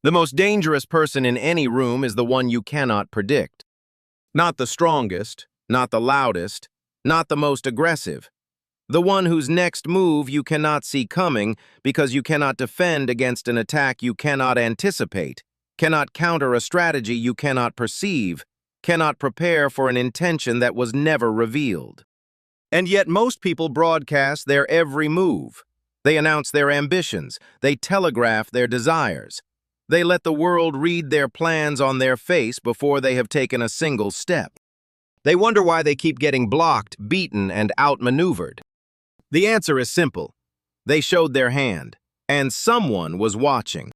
The most dangerous person in any room is the one you cannot predict. Not the strongest, not the loudest, not the most aggressive. The one whose next move you cannot see coming because you cannot defend against an attack you cannot anticipate, cannot counter a strategy you cannot perceive, cannot prepare for an intention that was never revealed. And yet most people broadcast their every move. They announce their ambitions. They telegraph their desires. They let the world read their plans on their face before they have taken a single step. They wonder why they keep getting blocked, beaten, and outmaneuvered. The answer is simple. They showed their hand, and someone was watching.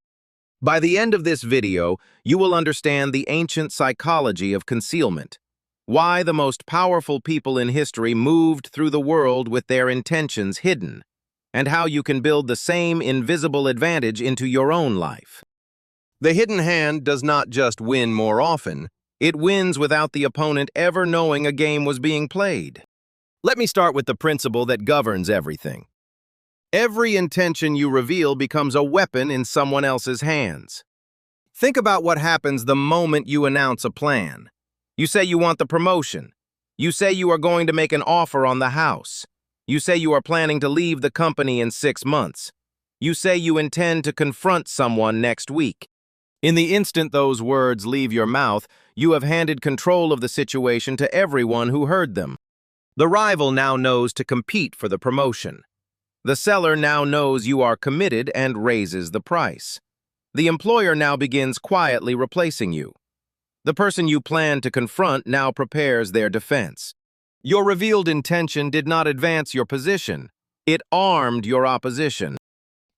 By the end of this video, you will understand the ancient psychology of concealment, why the most powerful people in history moved through the world with their intentions hidden, and how you can build the same invisible advantage into your own life. The hidden hand does not just win more often, it wins without the opponent ever knowing a game was being played. Let me start with the principle that governs everything. Every intention you reveal becomes a weapon in someone else's hands. Think about what happens the moment you announce a plan. You say you want the promotion. You say you are going to make an offer on the house. You say you are planning to leave the company in 6 months. You say you intend to confront someone next week. In the instant those words leave your mouth, you have handed control of the situation to everyone who heard them. The rival now knows to compete for the promotion. The seller now knows you are committed and raises the price. The employer now begins quietly replacing you. The person you plan to confront now prepares their defense. Your revealed intention did not advance your position. It armed your opposition.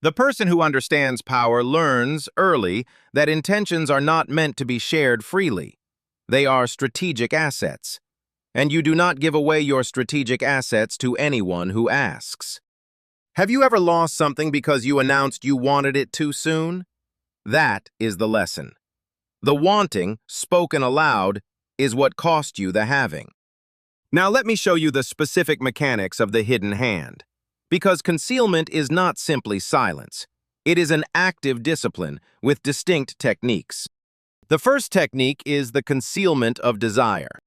The person who understands power learns early that intentions are not meant to be shared freely. They are strategic assets. And you do not give away your strategic assets to anyone who asks. Have you ever lost something because you announced you wanted it too soon? That is the lesson. The wanting, spoken aloud, is what cost you the having. Now let me show you the specific mechanics of the hidden hand. Because concealment is not simply silence. It is an active discipline with distinct techniques. The first technique is the concealment of desire.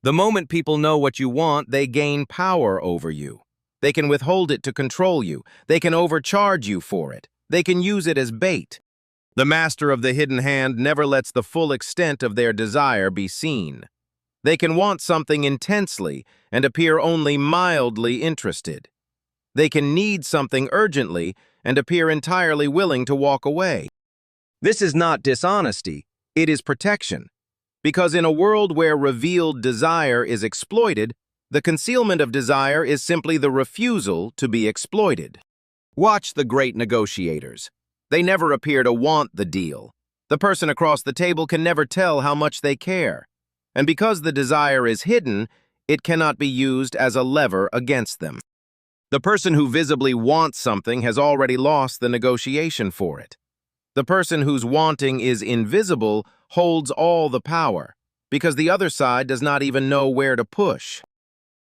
The moment people know what you want, they gain power over you. They can withhold it to control you. They can overcharge you for it. They can use it as bait. The master of the hidden hand never lets the full extent of their desire be seen. They can want something intensely and appear only mildly interested. They can need something urgently and appear entirely willing to walk away. This is not dishonesty, it is protection. Because in a world where revealed desire is exploited, the concealment of desire is simply the refusal to be exploited. Watch the great negotiators. They never appear to want the deal. The person across the table can never tell how much they care. And because the desire is hidden, it cannot be used as a lever against them. The person who visibly wants something has already lost the negotiation for it. The person whose wanting is invisible holds all the power, because the other side does not even know where to push.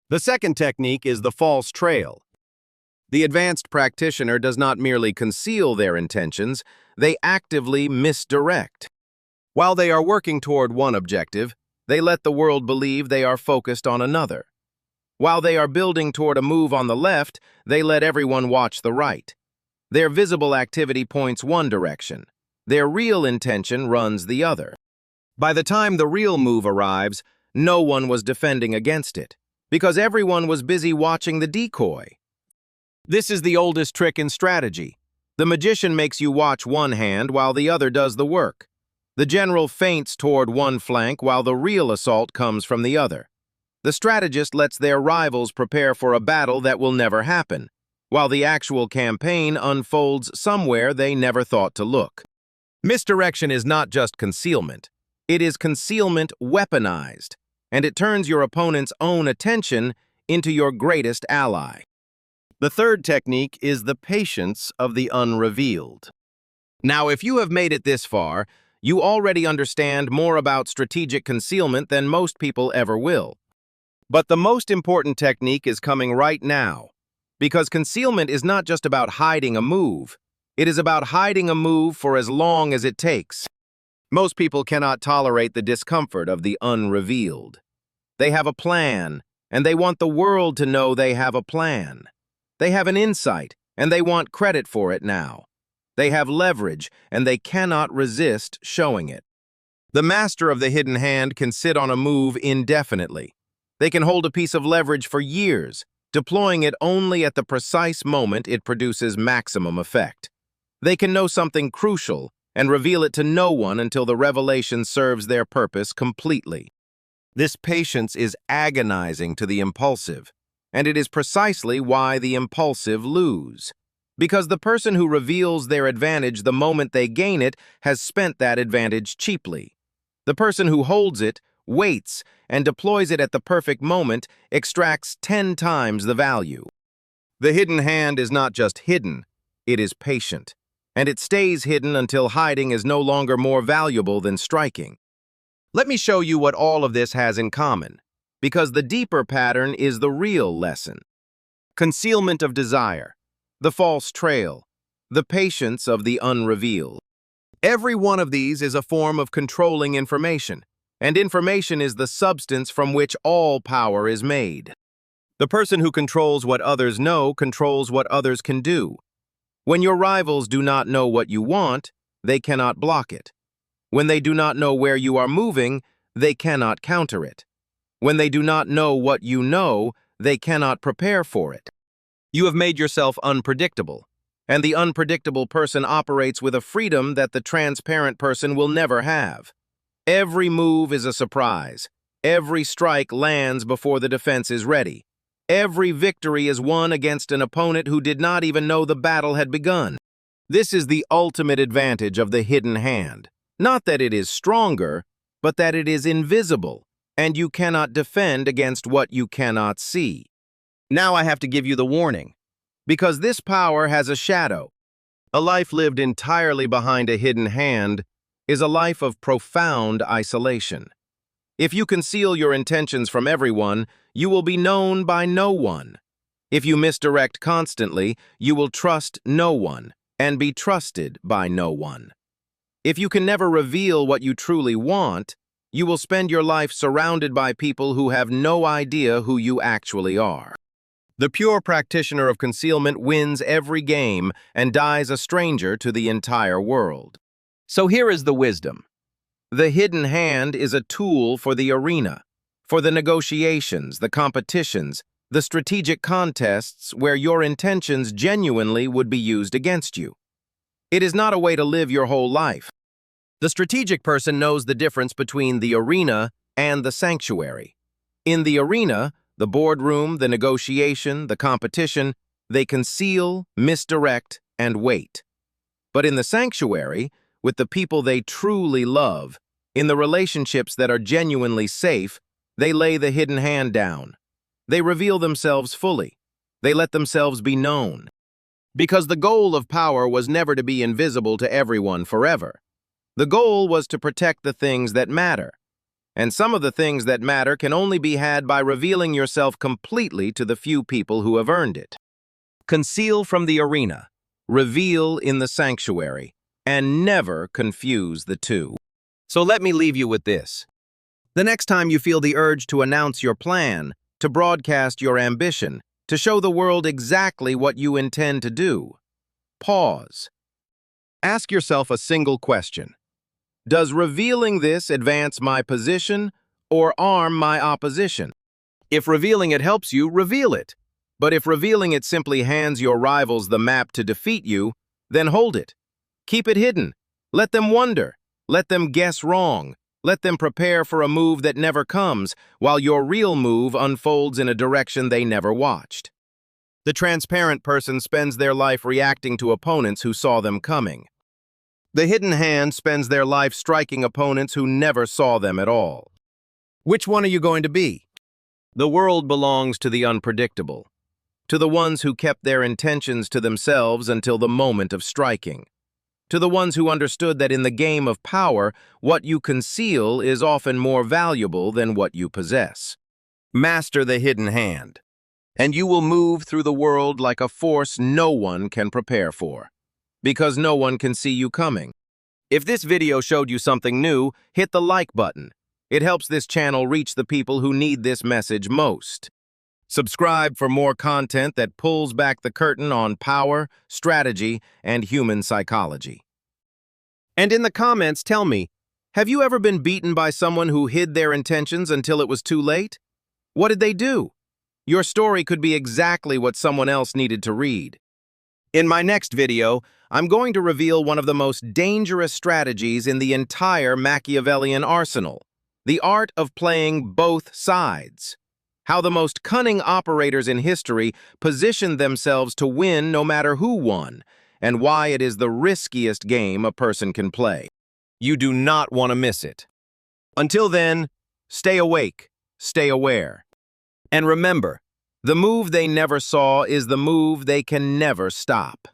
The second technique is the false trail. The advanced practitioner does not merely conceal their intentions, they actively misdirect. While they are working toward one objective, they let the world believe they are focused on another. While they are building toward a move on the left, they let everyone watch the right. Their visible activity points one direction. Their real intention runs the other. By the time the real move arrives, no one was defending against it, because everyone was busy watching the decoy. This is the oldest trick in strategy. The magician makes you watch one hand while the other does the work. The general feints toward one flank while the real assault comes from the other. The strategist lets their rivals prepare for a battle that will never happen, while the actual campaign unfolds somewhere they never thought to look. Misdirection is not just concealment. It is concealment weaponized, and it turns your opponent's own attention into your greatest ally. The third technique is the patience of the unrevealed. Now, if you have made it this far, you already understand more about strategic concealment than most people ever will. But the most important technique is coming right now, because concealment is not just about hiding a move, It is about hiding a move for as long as it takes. Most people cannot tolerate the discomfort of the unrevealed. They have a plan, and they want the world to know they have a plan. They have an insight, and they want credit for it now. They have leverage, and they cannot resist showing it. The master of the hidden hand can sit on a move indefinitely. They can hold a piece of leverage for years, deploying it only at the precise moment it produces maximum effect. They can know something crucial and reveal it to no one until the revelation serves their purpose completely. This patience is agonizing to the impulsive, and it is precisely why the impulsive lose. Because the person who reveals their advantage the moment they gain it has spent that advantage cheaply. The person who holds it, waits, and deploys it at the perfect moment extracts 10 times the value. The hidden hand is not just hidden, it is patient, and it stays hidden until hiding is no longer more valuable than striking. Let me show you what all of this has in common, because the deeper pattern is the real lesson. Concealment of desire, the false trail, the patience of the unrevealed. Every one of these is a form of controlling information, and information is the substance from which all power is made. The person who controls what others know controls what others can do. When your rivals do not know what you want, they cannot block it. When they do not know where you are moving, they cannot counter it. When they do not know what you know, they cannot prepare for it. You have made yourself unpredictable, and the unpredictable person operates with a freedom that the transparent person will never have. Every move is a surprise. Every strike lands before the defense is ready. Every victory is won against an opponent who did not even know the battle had begun. This is the ultimate advantage of the hidden hand. Not that it is stronger, but that it is invisible, and you cannot defend against what you cannot see. Now I have to give you the warning, because this power has a shadow. A life lived entirely behind a hidden hand is a life of profound isolation. If you conceal your intentions from everyone, you will be known by no one. If you misdirect constantly, you will trust no one and be trusted by no one. If you can never reveal what you truly want, you will spend your life surrounded by people who have no idea who you actually are. The pure practitioner of concealment wins every game and dies a stranger to the entire world. So here is the wisdom. The hidden hand is a tool for the arena, for the negotiations, the competitions, the strategic contests where your intentions genuinely would be used against you. It is not a way to live your whole life. The strategic person knows the difference between the arena and the sanctuary. In the arena, the boardroom, the negotiation, the competition, they conceal, misdirect, and wait. But in the sanctuary, with the people they truly love, in the relationships that are genuinely safe, they lay the hidden hand down. They reveal themselves fully. They let themselves be known. Because the goal of power was never to be invisible to everyone forever. The goal was to protect the things that matter. And some of the things that matter can only be had by revealing yourself completely to the few people who have earned it. Conceal from the arena, reveal in the sanctuary, and never confuse the two. So let me leave you with this. The next time you feel the urge to announce your plan, to broadcast your ambition, to show the world exactly what you intend to do, pause. Ask yourself a single question. Does revealing this advance my position or arm my opposition? If revealing it helps you, reveal it. But if revealing it simply hands your rivals the map to defeat you, then hold it. Keep it hidden. Let them wonder. Let them guess wrong. Let them prepare for a move that never comes, while your real move unfolds in a direction they never watched. The transparent person spends their life reacting to opponents who saw them coming. The hidden hand spends their life striking opponents who never saw them at all. Which one are you going to be? The world belongs to the unpredictable, to the ones who kept their intentions to themselves until the moment of striking, to the ones who understood that in the game of power, what you conceal is often more valuable than what you possess. Master the hidden hand, and you will move through the world like a force no one can prepare for. because no one can see you coming. If this video showed you something new, hit the like button. It helps this channel reach the people who need this message most. Subscribe for more content that pulls back the curtain on power, strategy, and human psychology. And in the comments, tell me, have you ever been beaten by someone who hid their intentions until it was too late? What did they do? Your story could be exactly what someone else needed to read. In my next video, I'm going to reveal one of the most dangerous strategies in the entire Machiavellian arsenal, the art of playing both sides. How the most cunning operators in history positioned themselves to win no matter who won, and why it is the riskiest game a person can play. You do not want to miss it. Until then, stay awake, stay aware. And remember, the move they never saw is the move they can never stop.